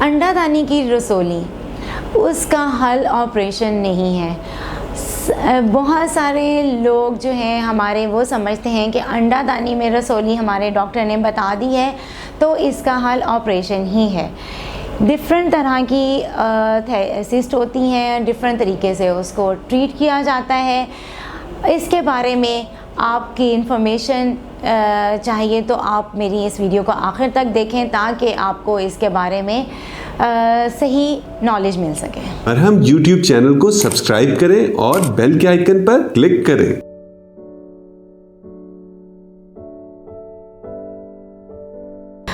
अंडादानी की रसोली, उसका हल ऑपरेशन नहीं है। बहुत सारे लोग जो हैं हमारे वो समझते हैं कि अंडादानी में रसोली हमारे डॉक्टर ने बता दी है तो इसका हल ऑपरेशन ही है। डिफरेंट तरह की सिस्ट होती हैं, डिफरेंट तरीके से उसको ट्रीट किया जाता है। इसके बारे में आपकी इंफॉर्मेशन चाहिए तो आप मेरी इस वीडियो को आखिर तक देखें ताकि आपको इसके बारे में सही नॉलेज मिल सके। मरहम YouTube चैनल को सब्सक्राइब करें और बेल के आइकन पर क्लिक करें।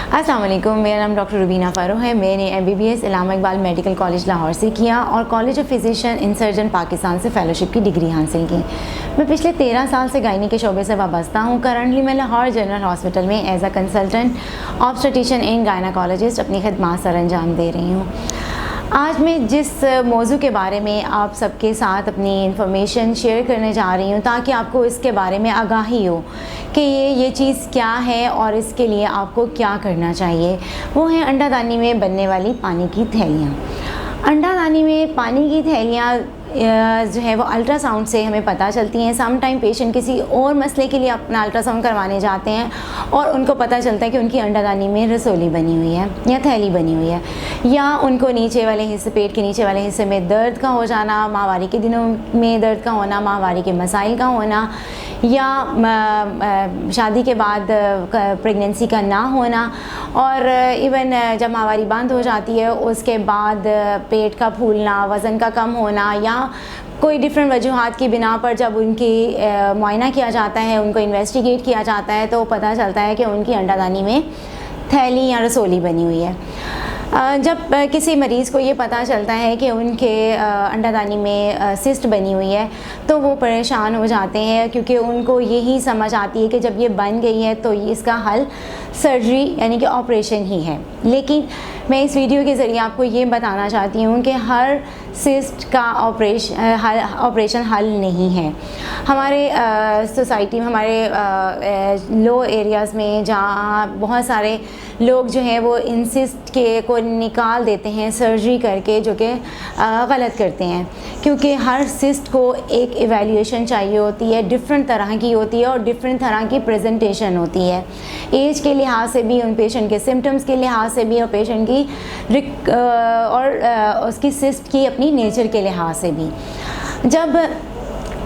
अस्सलाम वालेकुम, मेरा नाम डॉक्टर रुबीना फ़ारूक है। मैंने MBBS Allama Iqbal medical college Lahore से किया और college of physician in surgeon Pakistan से फ़ेलोशिप की डिग्री हासिल की। मैं पिछले 13 साल से गायनी के शोबे से वाबस्ता हूँ। करंटली मैं लाहौर जनरल हॉस्पिटल में as a consultant obstetrician and gynaecologist अपनी खिदमत सर अंजाम दे रही हूँ। आज मैं जिस मौजू के बारे में आप सबके साथ अपनी इन्फॉर्मेशन शेयर करने जा रही हूँ ताकि आपको इसके बारे में आगाही हो कि ये चीज़ क्या है और इसके लिए आपको क्या करना चाहिए, वो है अंडादानी में बनने वाली पानी की थैलियाँ। अंडादानी में पानी की थैलियाँ जो है वो अल्ट्रासाउंड से हमें पता चलती हैं। सम टाइम पेशेंट किसी और मसले के लिए अपना अल्ट्रासाउंड करवाने जाते हैं और उनको पता चलता है कि उनकी अंडादानी में रसोली बनी हुई है या थैली बनी हुई है, या उनको नीचे वाले हिस्से, पेट के नीचे वाले हिस्से में दर्द का हो जाना, माहवारी के दिनों में दर्द का होना, माहवारी के मसाइल का होना, या शादी के बाद प्रेगनेंसी का ना होना, और इवन जब माहवारी बंद हो जाती है उसके बाद पेट का फूलना, वज़न का कम होना, या कोई डिफरेंट वजूहात की बिना पर जब उनकी मुआयना किया जाता है, उनको इन्वेस्टिगेट किया जाता है तो पता चलता है कि उनकी अंडादानी में थैली या रसोली बनी हुई है। जब किसी मरीज़ को ये पता चलता है कि उनके अंडादानी में सिस्ट बनी हुई है तो वो परेशान हो जाते हैं, क्योंकि उनको यही समझ आती है कि जब ये बन गई है तो इसका हल सर्जरी यानी कि ऑपरेशन ही है। लेकिन मैं इस वीडियो के ज़रिए आपको ये बताना चाहती हूँ कि हर सिस्ट का ऑपरेशन हल नहीं है। हमारे सोसाइटी में, हमारे लो एरियाज़ में जहाँ बहुत सारे लोग जो हैं वो इन सिस्ट को निकाल देते हैं सर्जरी करके, जो कि गलत करते हैं, क्योंकि हर सिस्ट को एक इवैल्यूएशन चाहिए होती है, डिफरेंट तरह की होती है और डिफरेंट तरह की प्रेजेंटेशन होती है, एज के लिहाज से भी, उन पेशेंट के सिम्टम्स के लिहाज से भी, और पेशेंट की और उसकी सिस्ट की अपनी नेचर के लिहाज से भी। जब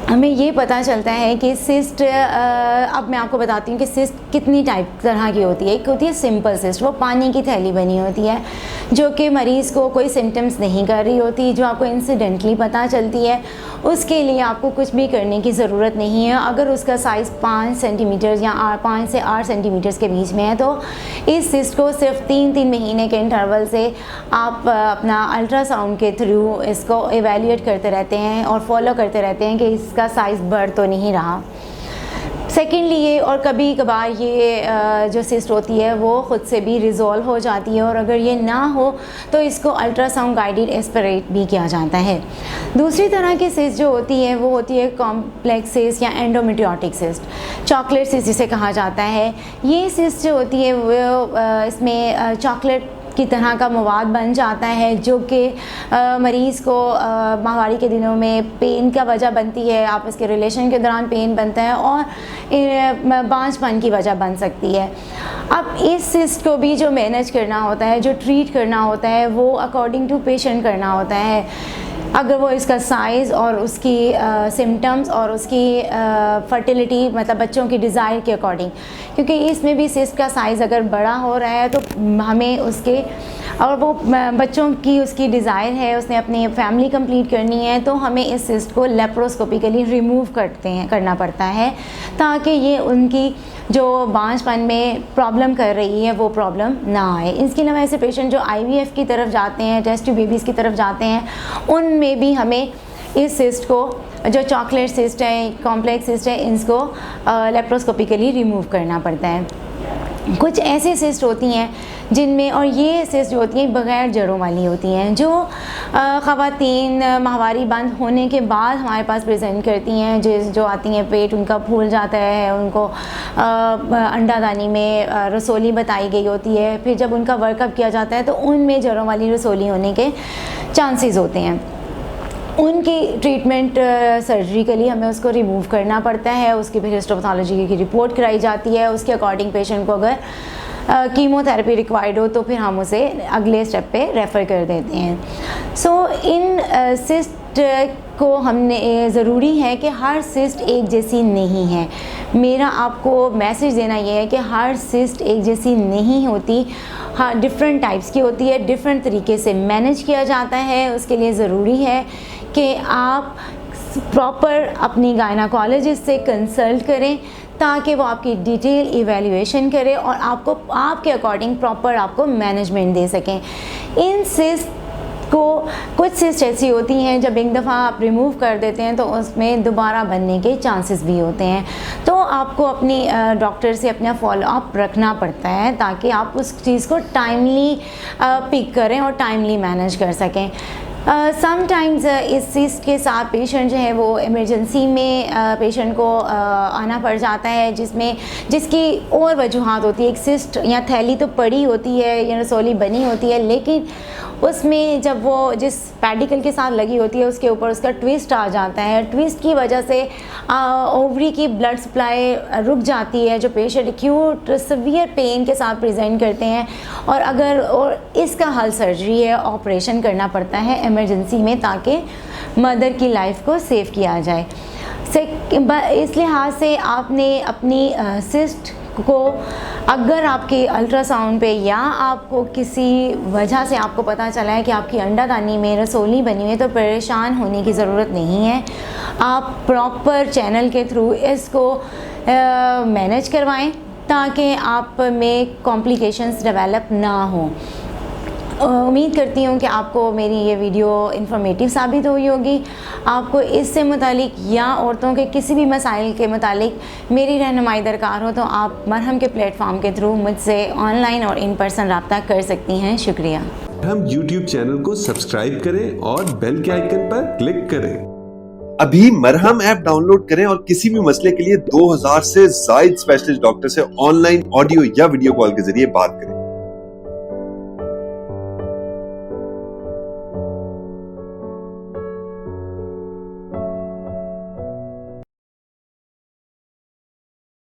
हमें ये पता चलता है कि सिस्ट, अब मैं आपको बताती हूँ कि सिस्ट कितनी तरह की होती है। एक होती है सिंपल सिस्ट, वो पानी की थैली बनी होती है जो कि मरीज़ को कोई सिम्टम्स नहीं कर रही होती, जो आपको इंसिडेंटली पता चलती है। उसके लिए आपको कुछ भी करने की ज़रूरत नहीं है। अगर उसका साइज़ 5 सेंटीमीटर या 5 से 8 सेंटीमीटर के बीच में है तो इस सिस्ट को सिर्फ 3-3 महीने के इंटरवल से आप अपना अल्ट्रासाउंड के थ्रू इसको एवेल्यूएट करते रहते हैं और फॉलो करते रहते हैं कि इसका साइज़ बढ़ तो नहीं रहा। सेकेंडली ये, और कभी कभार ये जो सिस्ट होती है वो ख़ुद से भी रिज़ॉल्व हो जाती है, और अगर ये ना हो तो इसको अल्ट्रासाउंड गाइडेड एस्पिरेट भी किया जाता है। दूसरी तरह की सिस्ट जो होती है वो होती है कॉम्प्लेक्स सिस्ट या एंडोमेट्रियोटिक सिस्ट, चॉकलेट सिस्ट जिसे कहा जाता है। ये सिस्ट जो होती है वो इसमें चॉकलेट की तरह का मवाद बन जाता है जो कि मरीज़ को माहवारी के दिनों में पेन का वजह बनती है, आपस के रिलेशन के दौरान पेन बनता है और बांझपन की वजह बन सकती है। अब इस सिस्ट को भी जो मैनेज करना होता है, जो ट्रीट करना होता है, वो अकॉर्डिंग टू पेशेंट करना होता है। अगर वो इसका साइज़ और उसकी सिम्टम्स और उसकी फर्टिलिटी, मतलब बच्चों की डिज़ायर के अकॉर्डिंग, क्योंकि इसमें भी सिस्ट का साइज़ अगर बड़ा हो रहा है तो हमें उसके, और वो बच्चों की उसकी डिज़ायर है, उसने अपनी फैमिली कंप्लीट करनी है, तो हमें इस सिस्ट को लेप्रोस्कोपिकली रिमूव करना पड़ता है ताकि ये उनकी जो बांझपन में प्रॉब्लम कर रही है वो प्रॉब्लम ना आए। इसके अलावा ऐसे पेशेंट जो IVF की तरफ जाते हैं, टेस्ट ट्यूब बेबीज़ की तरफ जाते हैं, उनमें भी हमें इस सिस्ट को, जो चॉकलेट सिस्ट है, कॉम्प्लेक्स सिस्ट है, इसको लेप्रोस्कोपिकली रिमूव करना पड़ता है। कुछ ऐसे सिस्ट होती हैं जिनमें, और ये सिस्ट जो होती हैं बग़ैर जड़ों वाली होती हैं, जो ख़वातीन माहवारी बंद होने के बाद हमारे पास प्रेजेंट करती हैं, जो आती हैं पेट उनका फूल जाता है, उनको अंडादानी में रसोली बताई गई होती है, फिर जब उनका वर्कअप किया जाता है तो उनमें जड़ों वाली रसोली होने के चांसेस होते हैं। उनकी ट्रीटमेंट सर्जरिकली हमें उसको रिमूव करना पड़ता है, उसकी फिर हिस्टोपैथोलॉजी की रिपोर्ट कराई जाती है, उसके अकॉर्डिंग पेशेंट को अगर कीमोथेरेपी रिक्वायर्ड हो तो फिर हम उसे अगले स्टेप पे रेफ़र कर देते हैं। सो इन सिस्ट को हमने ज़रूरी है कि हर सिस्ट एक जैसी नहीं है। मेरा आपको मैसेज देना ये है कि हर सिस्ट एक जैसी नहीं होती, हाँ डिफरेंट टाइप्स की होती है, डिफरेंट तरीके से मैनेज किया जाता है। उसके लिए ज़रूरी है कि आप प्रॉपर अपनी गायनाकोलॉजिस्ट से कंसल्ट करें ताकि वो आपकी डिटेल इवैल्यूएशन करे और आपको आपके अकॉर्डिंग प्रॉपर आपको मैनेजमेंट दे सकें। इन सिस्ट को कुछ सिस्ट ऐसी होती हैं जब एक दफ़ा आप रिमूव कर देते हैं तो उसमें दोबारा बनने के चांसेस भी होते हैं, तो आपको अपनी डॉक्टर से अपना फॉलोअप रखना पड़ता है ताकि आप उस चीज़ को टाइमली पिक करें और टाइमली मैनेज कर सकें। समटाइम्स इस सिस्ट के साथ पेशेंट जो है वो इमरजेंसी में पेशेंट को आना पड़ जाता है, जिसकी और वजूहात होती है। एक सिस्ट या थैली तो पड़ी होती है या रसोली बनी होती है, लेकिन उसमें जब वो जिस पेडिकल के साथ लगी होती है उसके ऊपर उसका ट्विस्ट आ जाता है। ट्विस्ट की वजह से ओवरी की ब्लड सप्लाई रुक जाती है, जो पेशेंट एक्यूट सीवियर पेन के साथ प्रेजेंट करते हैं, और इसका हल सर्जरी है, ऑपरेशन करना पड़ता है इमरजेंसी में ताकि मदर की लाइफ को सेव किया जाए। इस लिहाज से आपने अपनी सिस्ट को, अगर आपके अल्ट्रासाउंड पे या आपको किसी वजह से आपको पता चला है कि आपकी अंडादानी में रसोली बनी हुई है, तो परेशान होने की ज़रूरत नहीं है। आप प्रॉपर चैनल के थ्रू इसको मैनेज करवाएं ताकि आप में कॉम्प्लिकेशंस डेवलप ना हो। उम्मीद करती हूँ कि आपको मेरी ये वीडियो इन्फॉर्मेटिव साबित हुई होगी। आपको इससे मुतालिक या औरतों के किसी भी मसाइल के मुतालिक मेरी रहनुमाई दरकार हो तो आप मरहम के प्लेटफॉर्म के थ्रू मुझसे ऑनलाइन और इन पर्सन रब्ता कर सकती हैं। शुक्रिया। हम YouTube चैनल को सब्सक्राइब करें और बेल के आइकन पर क्लिक करें। अभी मरहम ऐप डाउनलोड करें और किसी भी मसले के लिए 2000 से ज्यादा स्पेशलिस्ट डॉक्टर से ऑनलाइन ऑडियो या वीडियो कॉल के जरिए बात करें।